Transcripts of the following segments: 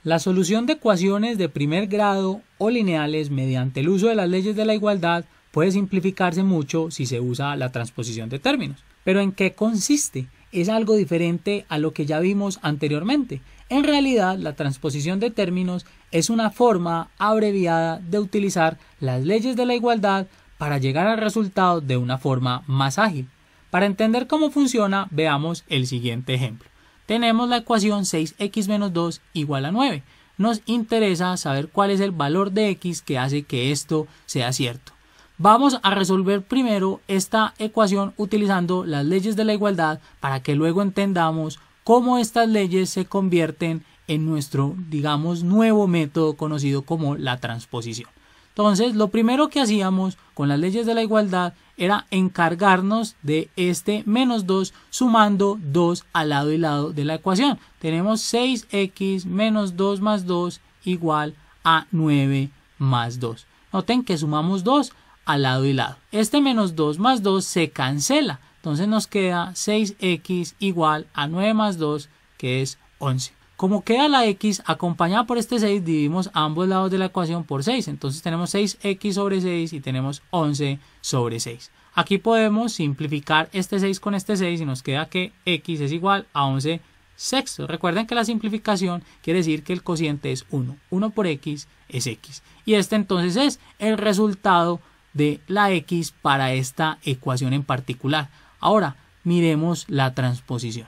La solución de ecuaciones de primer grado o lineales mediante el uso de las leyes de la igualdad puede simplificarse mucho si se usa la transposición de términos. ¿Pero en qué consiste? Es algo diferente a lo que ya vimos anteriormente. En realidad, la transposición de términos es una forma abreviada de utilizar las leyes de la igualdad para llegar al resultado de una forma más ágil. Para entender cómo funciona, veamos el siguiente ejemplo. Tenemos la ecuación 6x menos 2 igual a 9. Nos interesa saber cuál es el valor de x que hace que esto sea cierto. Vamos a resolver primero esta ecuación utilizando las leyes de la igualdad para que luego entendamos cómo estas leyes se convierten en nuestro, digamos, nuevo método conocido como la transposición. Entonces, lo primero que hacíamos con las leyes de la igualdad era encargarnos de este menos 2 sumando 2 al lado y lado de la ecuación. Tenemos 6x menos 2 más 2 igual a 9 más 2. Noten que sumamos 2 al lado y lado. Este menos 2 más 2 se cancela. Entonces nos queda 6x igual a 9 más 2, que es 11. Como queda la x acompañada por este 6, dividimos ambos lados de la ecuación por 6. Entonces tenemos 6x sobre 6 y tenemos 11 sobre 6. Aquí podemos simplificar este 6 con este 6 y nos queda que x es igual a 11 sextos. Recuerden que la simplificación quiere decir que el cociente es 1. 1 por x es x. Y este entonces es el resultado de la x para esta ecuación en particular. Ahora miremos la transposición.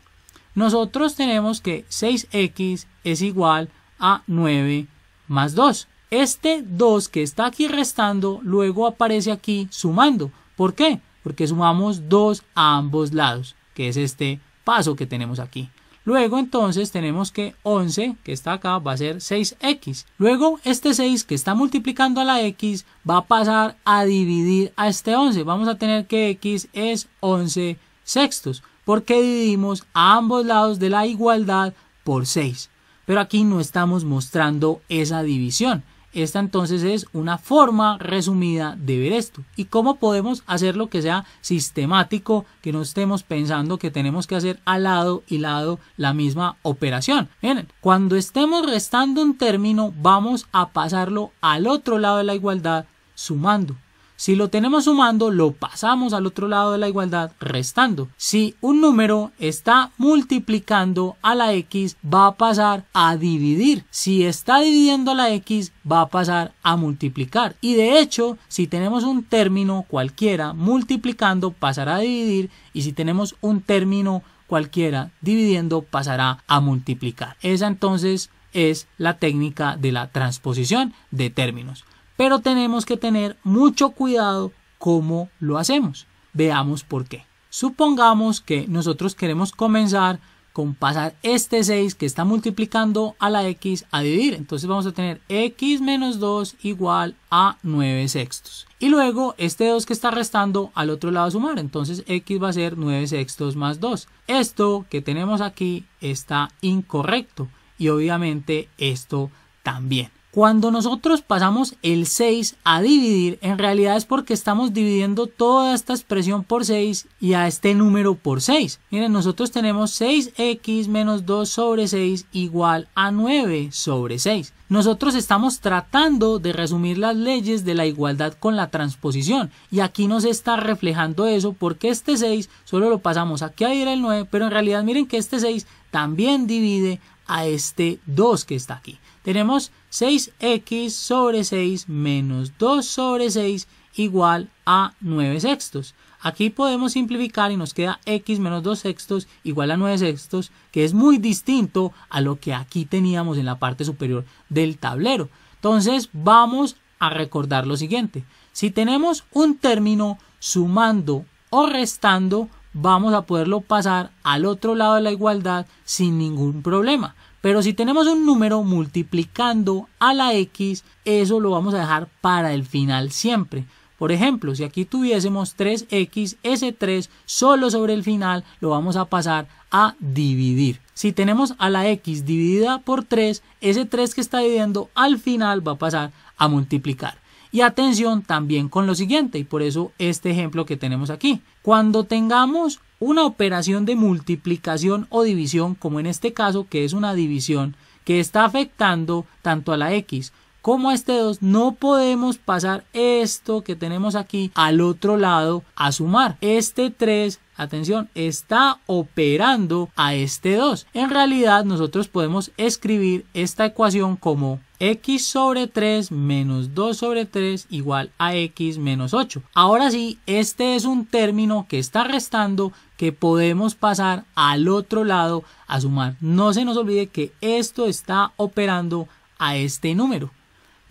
Nosotros tenemos que 6x es igual a 9 más 2. Este 2 que está aquí restando luego aparece aquí sumando. ¿Por qué? Porque sumamos 2 a ambos lados, que es este paso que tenemos aquí. Luego entonces tenemos que 11 que está acá va a ser 6x. Luego este 6 que está multiplicando a la x va a pasar a dividir a este 11. Vamos a tener que x es 11 sextos. Porque dividimos a ambos lados de la igualdad por 6. Pero aquí no estamos mostrando esa división. Esta entonces es una forma resumida de ver esto. ¿Y cómo podemos hacerlo que sea sistemático? Que no estemos pensando que tenemos que hacer al lado y lado la misma operación. Miren, cuando estemos restando un término, vamos a pasarlo al otro lado de la igualdad sumando. Si lo tenemos sumando, lo pasamos al otro lado de la igualdad restando. Si un número está multiplicando a la x, va a pasar a dividir. Si está dividiendo a la x, va a pasar a multiplicar. Y de hecho, si tenemos un término cualquiera multiplicando, pasará a dividir. Y si tenemos un término cualquiera dividiendo, pasará a multiplicar. Esa entonces es la técnica de la transposición de términos. Pero tenemos que tener mucho cuidado cómo lo hacemos. Veamos por qué. Supongamos que nosotros queremos comenzar con pasar este 6 que está multiplicando a la x a dividir. Entonces vamos a tener x menos 2 igual a 9 sextos. Y luego este 2 que está restando al otro lado a sumar. Entonces x va a ser 9 sextos más 2. Esto que tenemos aquí está incorrecto. Y obviamente esto también. Cuando nosotros pasamos el 6 a dividir, en realidad es porque estamos dividiendo toda esta expresión por 6 y a este número por 6. Miren, nosotros tenemos 6x menos 2 sobre 6 igual a 9 sobre 6. Nosotros estamos tratando de resumir las leyes de la igualdad con la transposición y aquí nos está reflejando eso porque este 6 solo lo pasamos aquí a dividir el 9, pero en realidad miren que este 6 también divide a este 2 que está aquí. Tenemos 6x sobre 6 menos 2 sobre 6 igual a 9 sextos. Aquí podemos simplificar y nos queda x menos 2 sextos igual a 9 sextos, que es muy distinto a lo que aquí teníamos en la parte superior del tablero. Entonces vamos a recordar lo siguiente. Si tenemos un término sumando o restando, vamos a poderlo pasar al otro lado de la igualdad sin ningún problema. Pero si tenemos un número multiplicando a la x, eso lo vamos a dejar para el final siempre. Por ejemplo, si aquí tuviésemos 3x, ese 3 solo sobre el final lo vamos a pasar a dividir. Si tenemos a la x dividida por 3, ese 3 que está dividiendo al final va a pasar a multiplicar. Y atención también con lo siguiente, y por eso este ejemplo que tenemos aquí. Cuando tengamos una operación de multiplicación o división, como en este caso que es una división, que está afectando tanto a la X como a este 2, no podemos pasar esto que tenemos aquí al otro lado a sumar. Este 3, atención, está operando a este 2. En realidad nosotros podemos escribir esta ecuación como x sobre 3 menos 2 sobre 3 igual a x menos 8. Ahora sí, este es un término que está restando que podemos pasar al otro lado a sumar. No se nos olvide que esto está operando a este número.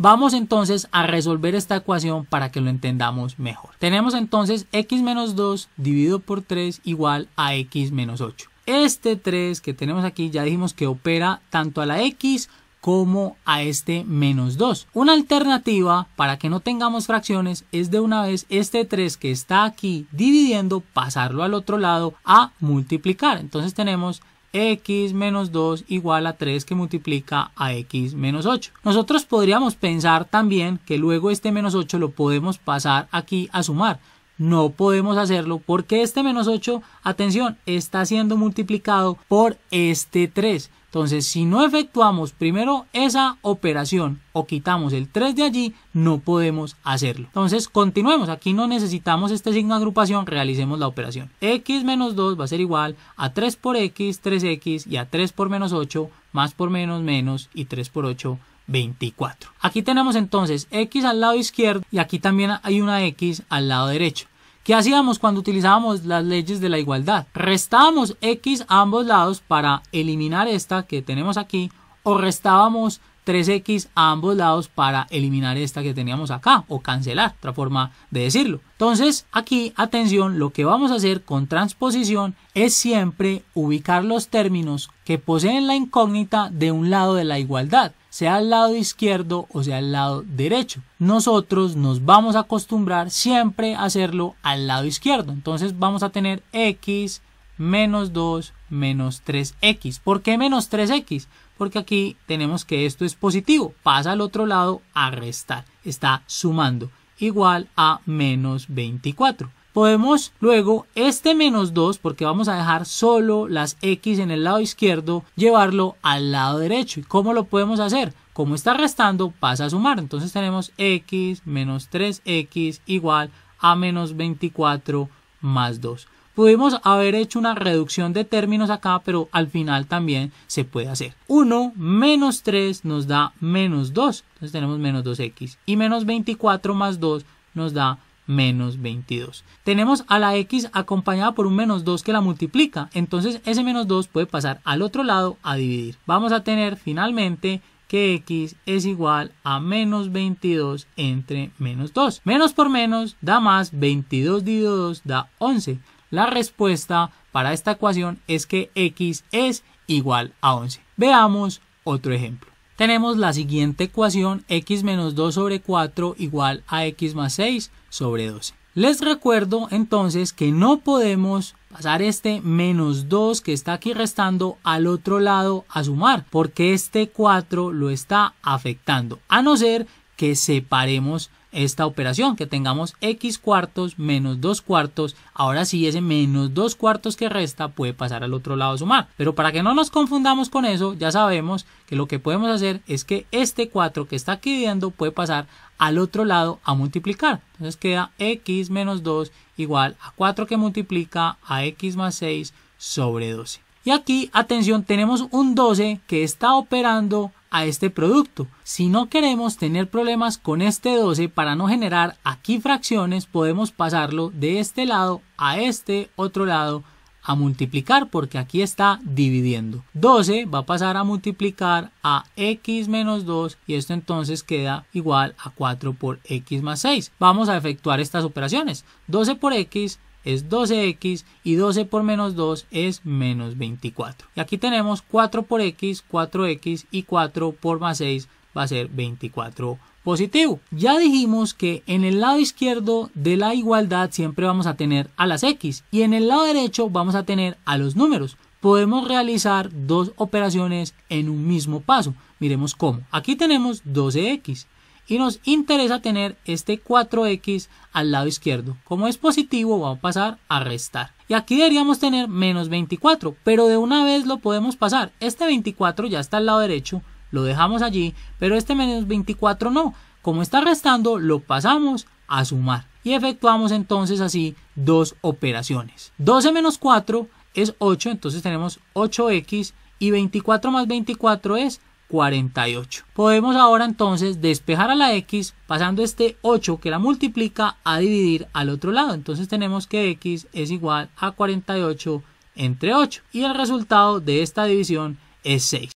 Vamos entonces a resolver esta ecuación para que lo entendamos mejor. Tenemos entonces x menos 2 dividido por 3 igual a x menos 8. Este 3 que tenemos aquí ya dijimos que opera tanto a la x como a este menos 2. Una alternativa para que no tengamos fracciones es de una vez este 3 que está aquí dividiendo, pasarlo al otro lado a multiplicar. Entonces tenemos x menos 2 igual a 3 que multiplica a x menos 8. Nosotros podríamos pensar también que luego este menos 8 lo podemos pasar aquí a sumar. No podemos hacerlo porque este menos 8, atención, está siendo multiplicado por este 3. Entonces, si no efectuamos primero esa operación o quitamos el 3 de allí, no podemos hacerlo. Entonces, continuemos. Aquí no necesitamos este signo de agrupación, realicemos la operación. X menos 2 va a ser igual a 3 por x, 3x, y a 3 por menos 8, más por menos, menos, y 3 por 8, 24. Aquí tenemos entonces x al lado izquierdo y aquí también hay una x al lado derecho. ¿Qué hacíamos cuando utilizábamos las leyes de la igualdad? Restábamos x a ambos lados para eliminar esta que tenemos aquí, o restábamos 3x a ambos lados para eliminar esta que teníamos acá, o cancelar, otra forma de decirlo. Entonces aquí, atención, lo que vamos a hacer con transposición es siempre ubicar los términos que poseen la incógnita de un lado de la igualdad, sea al lado izquierdo o sea al lado derecho. Nosotros nos vamos a acostumbrar siempre a hacerlo al lado izquierdo. Entonces vamos a tener x menos 2 menos 3x. ¿Por qué menos 3x? Porque aquí tenemos que esto es positivo, pasa al otro lado a restar, está sumando, igual a menos 24. Podemos luego este menos 2, porque vamos a dejar solo las x en el lado izquierdo, llevarlo al lado derecho. ¿Y cómo lo podemos hacer? Como está restando, pasa a sumar. Entonces tenemos x menos 3x igual a menos 24 más 2. Pudimos haber hecho una reducción de términos acá, pero al final también se puede hacer. 1 menos 3 nos da menos 2. Entonces tenemos menos 2x. Y menos 24 más 2 nos da menos 22. Tenemos a la x acompañada por un menos 2 que la multiplica. Entonces ese menos 2 puede pasar al otro lado a dividir. Vamos a tener finalmente que x es igual a menos 22 entre menos 2. Menos por menos da más, 22 dividido 2 da 11. La respuesta para esta ecuación es que x es igual a 11. Veamos otro ejemplo. Tenemos la siguiente ecuación, x menos 2 sobre 4 igual a x más 6 sobre 12. Les recuerdo entonces que no podemos pasar este menos 2 que está aquí restando al otro lado a sumar, porque este 4 lo está afectando, a no ser que separemos esta operación, que tengamos x cuartos menos 2 cuartos. Ahora sí, ese menos 2 cuartos que resta puede pasar al otro lado a sumar, pero para que no nos confundamos con eso, ya sabemos que lo que podemos hacer es que este 4 que está aquí dividiendo puede pasar al otro lado a multiplicar. Entonces queda x menos 2 igual a 4 que multiplica a x más 6 sobre 12. Y aquí, atención, tenemos un 12 que está operando a este producto. Si no queremos tener problemas con este 12, para no generar aquí fracciones, podemos pasarlo de este lado a este otro lado a multiplicar, porque aquí está dividiendo. 12 va a pasar a multiplicar a x menos 2 y esto entonces queda igual a 4 por x más 6. Vamos a efectuar estas operaciones. 12 por x es 12x y 12 por menos 2 es menos 24. Y aquí tenemos 4 por x, 4x y 4 por más 6 va a ser 24 positivo. Ya dijimos que en el lado izquierdo de la igualdad siempre vamos a tener a las x y en el lado derecho vamos a tener a los números. Podemos realizar dos operaciones en un mismo paso. Miremos cómo. Aquí tenemos 12x y nos interesa tener este 4x al lado izquierdo. Como es positivo, vamos a pasar a restar. Y aquí deberíamos tener menos 24, pero de una vez lo podemos pasar. Este 24 ya está al lado derecho, lo dejamos allí, pero este menos 24 no. Como está restando, lo pasamos a sumar. Y efectuamos entonces así dos operaciones. 12 menos 4 es 8, entonces tenemos 8x y 24 más 24 es 48. Podemos ahora entonces despejar a la x pasando este 8 que la multiplica a dividir al otro lado. Entonces tenemos que x es igual a 48 entre 8 y el resultado de esta división es 6.